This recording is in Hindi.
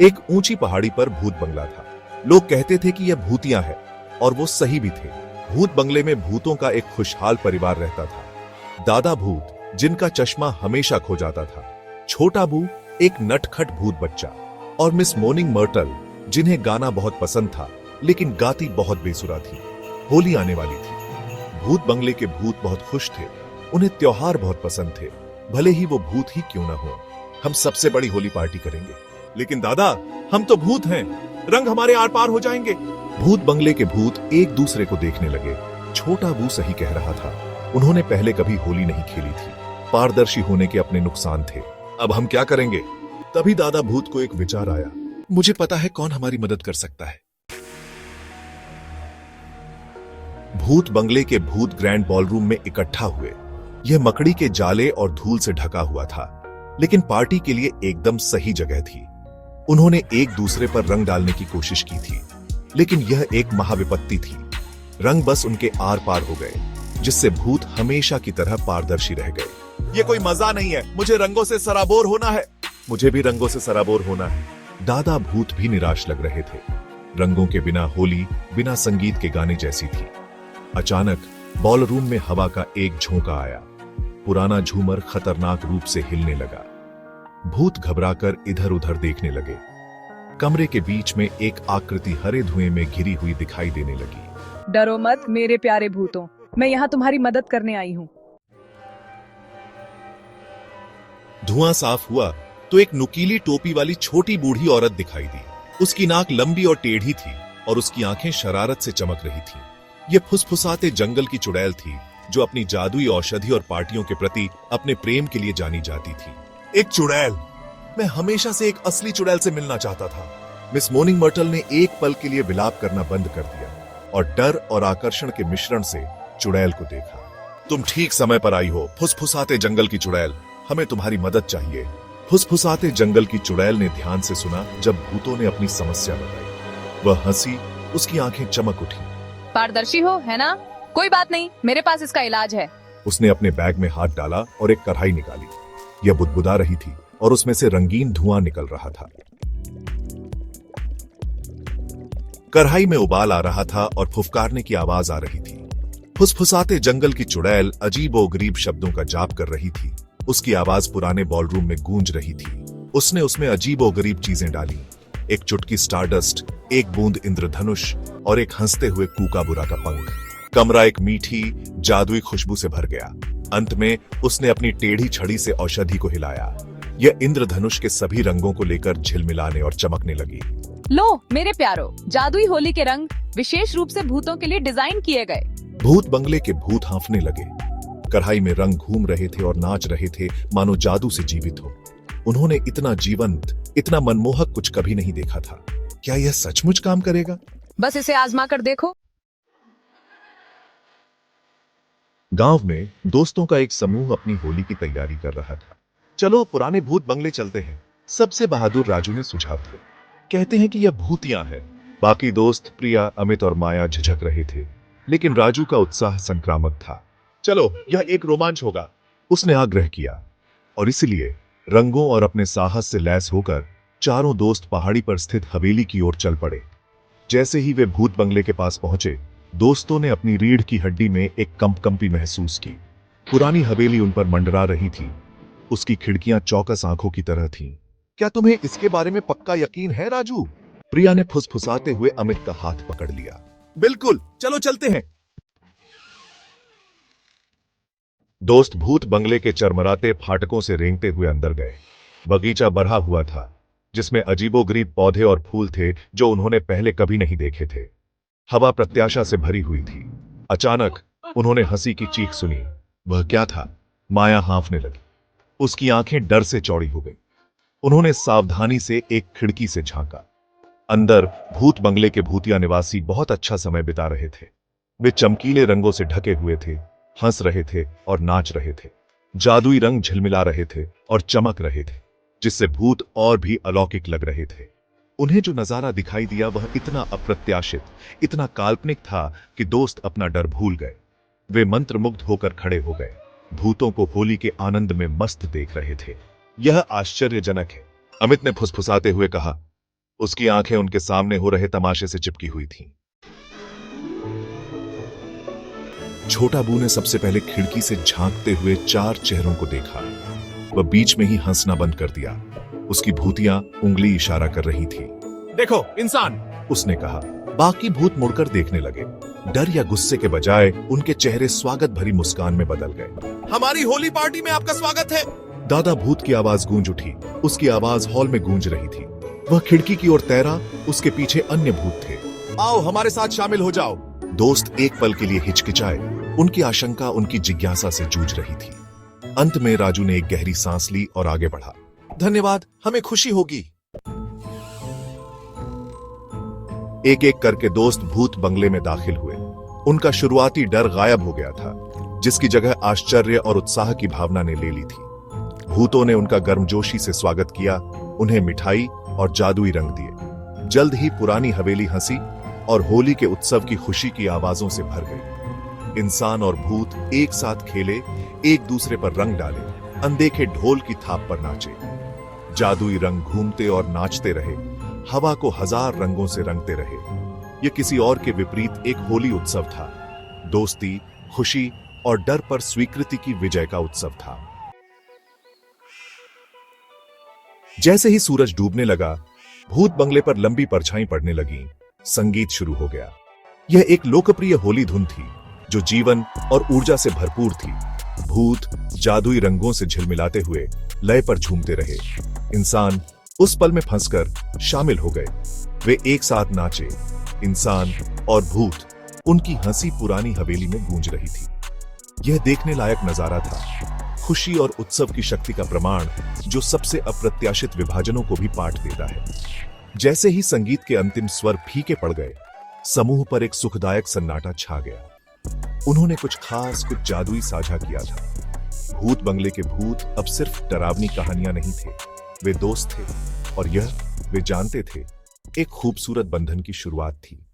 एक ऊंची पहाड़ी पर भूत बंगला था। लोग कहते थे कि यह भूतिया है, और वो सही भी थे। भूत बंगले में भूतों का एक खुशहाल परिवार रहता था। दादा भूत, जिनका चश्मा हमेशा खो जाता था, छोटा बू, एक नटखट भूत बच्चा, और मिस मोर्निंग मर्टल, जिन्हें गाना बहुत पसंद था लेकिन गाती बहुत बेसुरा थी। होली आने वाली थी। भूत बंगले के भूत बहुत खुश थे। उन्हें त्योहार बहुत पसंद थे, भले ही वो भूत ही क्यों न हो। हम सबसे बड़ी होली पार्टी करेंगे। लेकिन दादा, हम तो भूत हैं, रंग हमारे आर पार हो जाएंगे। भूत बंगले के भूत एक दूसरे को देखने लगे। छोटा बू सही कह रहा था। उन्होंने पहले कभी होली नहीं खेली थी। पारदर्शी होने के अपने नुकसान थे। अब हम क्या करेंगे? तभी दादा भूत को एक विचार आया। मुझे पता है कौन हमारी मदद कर सकता है। भूत बंगले के भूत ग्रैंड बॉलरूम में इकट्ठा हुए। यह मकड़ी के जाले और धूल से ढका हुआ था, लेकिन पार्टी के लिए एकदम सही जगह थी। उन्होंने एक दूसरे पर रंग डालने की कोशिश की थी, लेकिन यह एक महाविपत्ति थी। रंग बस उनके आर पार हो गए, जिससे भूत हमेशा की तरह पारदर्शी रह गए। ये कोई मजा नहीं है, मुझे रंगों से सराबोर होना है। मुझे भी रंगों से सराबोर होना है। दादा भूत भी निराश लग रहे थे। रंगों के बिना होली बिना संगीत के गाने जैसी थी। अचानक बॉलरूम में हवा का एक झोंका आया। पुराना झूमर खतरनाक रूप से हिलने लगा। भूत घबराकर इधर उधर देखने लगे। कमरे के बीच में एक आकृति हरे धुएं में घिरी हुई दिखाई देने लगी। डरो मत मेरे प्यारे भूतों, मैं यहाँ तुम्हारी मदद करने आई हूँ। धुआं साफ हुआ तो एक नुकीली टोपी वाली छोटी बूढ़ी औरत दिखाई दी। उसकी नाक लंबी और टेढ़ी थी और उसकी आंखें शरारत से चमक रही थीं। यह फुसफुसाते जंगल की चुड़ैल थी, जो अपनी जादुई औषधि और पार्टियों के प्रति अपने प्रेम के लिए जानी जाती थी। एक चुड़ैल! मैं हमेशा से एक असली चुड़ैल से मिलना चाहता था। मिस मोर्निंग मर्टल ने एक पल के लिए विलाप करना बंद कर दिया और डर और आकर्षण के मिश्रण से चुड़ैल को देखा। तुम ठीक समय पर आई हो, फुसफुसाते जंगल की चुड़ैल। हमें तुम्हारी मदद चाहिए। फुसफुसाते जंगल की चुड़ैल ने ध्यान से सुना जब भूतों ने अपनी समस्या बताई। वह हंसी, उसकी आंखें चमक उठी। पारदर्शी हो, है ना? कोई बात नहीं, मेरे पास इसका इलाज है। उसने अपने बैग में हाथ डाला और एक कढ़ाई निकाली। यह बुदबुदा रही थी और उसमें से रंगीन धुआं निकल रहा था। कढ़ाई में उबाल आ रहा था और फुफकारने की आवाज आ रही थी। फुसफुसाते जंगल की चुड़ैल अजीबोगरीब शब्दों का जाप कर रही थी। उसकी आवाज पुराने बॉलरूम में गूंज रही थी। उसने उसमें अजीबोगरीब चीजें डाली। एक चुटकी स्टारडस्ट, एक बूंद इंद्रधनुष और एक हंसते हुए कूकाबुरा का पंख। कमरा एक मीठी जादुई खुशबू से भर गया। अंत में उसने अपनी टेढ़ी छड़ी से औषधि को हिलाया। यह इंद्रधनुष के सभी रंगों को लेकर झिलमिलाने और चमकने लगी। लो मेरे प्यारो, जादुई होली के रंग विशेष रूप से भूतों के लिए डिजाइन किए गए। भूत बंगले के भूत हांफने लगे। कढ़ाई में रंग घूम रहे थे और नाच रहे थे मानो जादू से जीवित हो। उन्होंने इतना जीवंत, इतना मनमोहक कुछ कभी नहीं देखा था। क्या यह सचमुच काम करेगा? बस इसे आजमा कर देखो। गांव में दोस्तों का एक समूह अपनी होली की तैयारी कर रहा था। चलो पुराने भूत बंगले चलते हैं, सबसे बहादुर राजू ने सुझाव दिया। कहते हैं कि यह भूतिया है। बाकी दोस्त प्रिया, अमित और माया झिझक रहे थे, लेकिन राजू का उत्साह संक्रामक था। चलो, यह एक रोमांच होगा, उसने आग्रह किया। और इसलिए रंगों और अपने साहस से लैस होकर चारों दोस्त पहाड़ी पर स्थित हवेली की ओर चल पड़े। जैसे ही वे भूत बंगले के पास पहुंचे, दोस्तों ने अपनी रीढ़ की हड्डी में एक कंपकंपी महसूस की। पुरानी हवेली उन पर मंडरा रही थी। उसकी खिड़कियां चौकस आंखों की तरह थीं। क्या तुम्हें इसके बारे में पक्का यकीन है राजू? प्रिया ने फुसफुसाते हुए अमित का हाथ पकड़ लिया। बिल्कुल, चलो चलते हैं। दोस्त भूत बंगले के चरमराते फाटकों से रेंगते हुए अंदर गए। बगीचा भरा हुआ था, जिसमें अजीबोगरीब पौधे और फूल थे जो उन्होंने पहले कभी नहीं देखे थे। हवा प्रत्याशा से भरी हुई थी। अचानक उन्होंने हंसी की चीख सुनी। वह क्या था? माया हांफने लगी। उसकी आंखें डर से चौड़ी हो गई। उन्होंने सावधानी से एक खिड़की से झांका। अंदर भूत बंगले के भूतिया निवासी बहुत अच्छा समय बिता रहे थे। वे चमकीले रंगों से ढके हुए थे, हंस रहे थे और नाच रहे थे। जादुई रंग झिलमिला रहे थे और चमक रहे थे, जिससे भूत और भी अलौकिक लग रहे थे। उन्हें जो नजारा दिखाई दिया वह इतना अप्रत्याशित, इतना काल्पनिक था कि दोस्त अपना डर भूल गए। वे मंत्रमुग्ध होकर खड़े हो गए। भूतों को होली के आनंद में मस्त देख रहे थे। यह आश्चर्यजनक है, अमित ने फुसफुसाते हुए कहा। उसकी आंखें उनके सामने हो रहे तमाशे से चिपकी हुई थीं। छोटा बू ने सबसे पहले खिड़की से झांकते हुए 4 चेहरों को देखा। वह बीच में ही हंसना बंद कर दिया। उसकी भूतियां उंगली इशारा कर रही थी। देखो इंसान, उसने कहा। बाकी भूत मुड़कर देखने लगे। डर या गुस्से के बजाय उनके चेहरे स्वागत भरी मुस्कान में बदल गए। हमारी होली पार्टी में आपका स्वागत है। दादा भूत की आवाज गूंज उठी। उसकी आवाज हॉल में गूंज रही थी। वह खिड़की की ओर तैरा। उसके पीछे अन्य भूत थे। आओ हमारे साथ शामिल हो जाओ। दोस्त एक पल के लिए हिचकिचाए। उनकी आशंका उनकी जिज्ञासा से जूझ रही थी। अंत में राजू ने एक गहरी सांस ली और आगे बढ़ा। धन्यवाद, हमें खुशी होगी। एक एक करके दोस्त भूत बंगले में दाखिल हुए। उनका शुरुआती डर गायब हो गया था, जिसकी जगह आश्चर्य और उत्साह की भावना ने ले ली थी। भूतों ने उनका गर्मजोशी से स्वागत किया, उन्हें मिठाई और जादुई रंग दिए। जल्द ही पुरानी हवेली हंसी और होली के उत्सव की खुशी की आवाजों से भर गई। इंसान और भूत एक साथ खेले, एक दूसरे पर रंग डाले, अनदेखे ढोल की थाप पर नाचे। जादुई रंग घूमते और नाचते रहे, हवा को हजार रंगों से रंगते रहे। यह किसी और के विपरीत एक होली उत्सव था। दोस्ती, खुशी और डर पर स्वीकृति की विजय का उत्सव था। जैसे ही सूरज डूबने लगा, भूत बंगले पर लंबी परछाई पड़ने लगी। संगीत शुरू हो गया। यह एक लोकप्रिय होली धुन थी, जो जीवन और ऊर्जा से भरपूर थी। भूत जादुई रंगों से झिलमिलाते हुए लय पर झूमते रहे। इंसान उस पल में फंसकर शामिल हो गए। वे एक साथ नाचे। इंसान और भूत, उनकी हंसी पुरानी हवेली में गूंज रही थी। यह देखने लायक नजारा था। खुशी और उत्सव की शक्ति का प्रमाण, जो सबसे अप्रत्याशित विभाजनों को भी पाट देता है। जैसे ही संगीत के अंतिम स्वर फीके पड़ गए, समूह पर एक सुखदायक सन्नाटा छा गया। उन्होंने कुछ खास, कुछ जादुई साझा किया था। भूत बंगले के भूत अब सिर्फ डरावनी कहानियां नहीं थे, वे दोस्त थे, और यह वे जानते थे, एक खूबसूरत बंधन की शुरुआत थी।